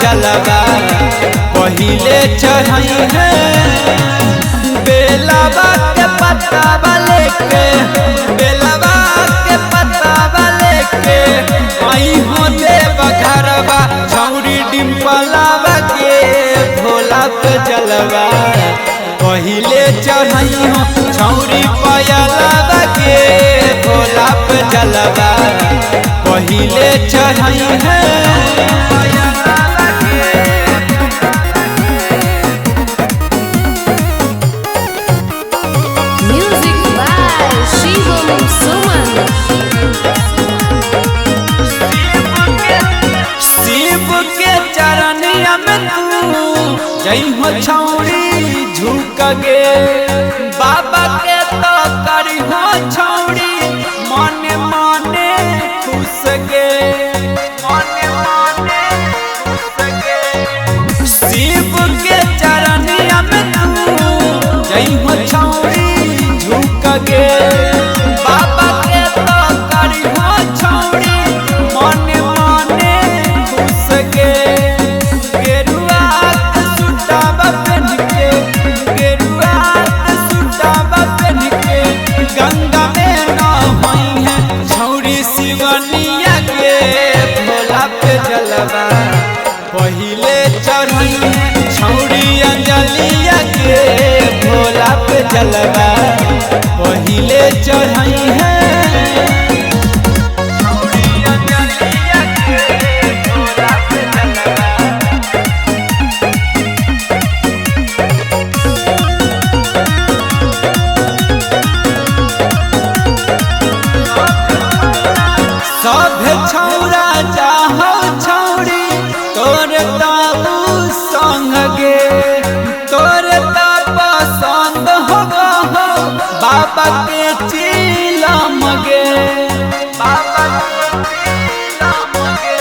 जलवा पहिले चढ़ाई है। बेलवा के पत्ता लेके बेलवा के पत्ता लेके आई हो देव घरवा छौरी डिम्पलवा के भोला पे जलवा पहिले चढ़ाई हो। छौरी पयलवा के भोला पे जलवा पहिले चढ़ाई है। शिव के चरनिया में तू जई हो छौरी झुक गे बाबा के तो करी हो छौरी माने माने खुश गे माने माने खुश गे। शिव के चरनिया में तू जई हो छौरी झुक गे बाबा के तो करी हो छौरी माने माने खुश गे। गेरुआ सुटावा पहन के गेरुआ सुटावा पहन के गंगा में नहाई है। छौरी शिवनिया के भोला पे जलवा पहिले चढ़ाई है। छौरी अंजलिया के भोला पे जलवा पहिले चढ़ाई है। सभे छौरा चाहो छौरी तोर ताबू संग गे तोर ता पसंद हो बाबा के चिलम गे बाबा के चिलम गे।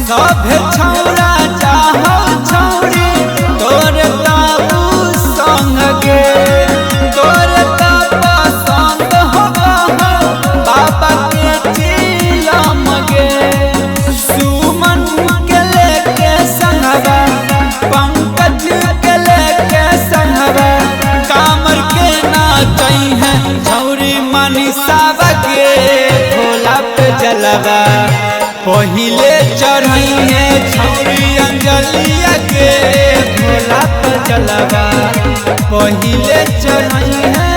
सभे छौरा चाहो छौरी तोर ताबू संग गे तोर ता पसंद हो बाबा के चिलम गे। सुमन के लेके संगवा पंकज के लेके संगवा कामर के नाचई है। छौरी मनीषावा के भोला पे जलवा पहिले चढ़ाई है। छौरी अंजलिया के भोला पे जलवा पहिले चढ़ाई है।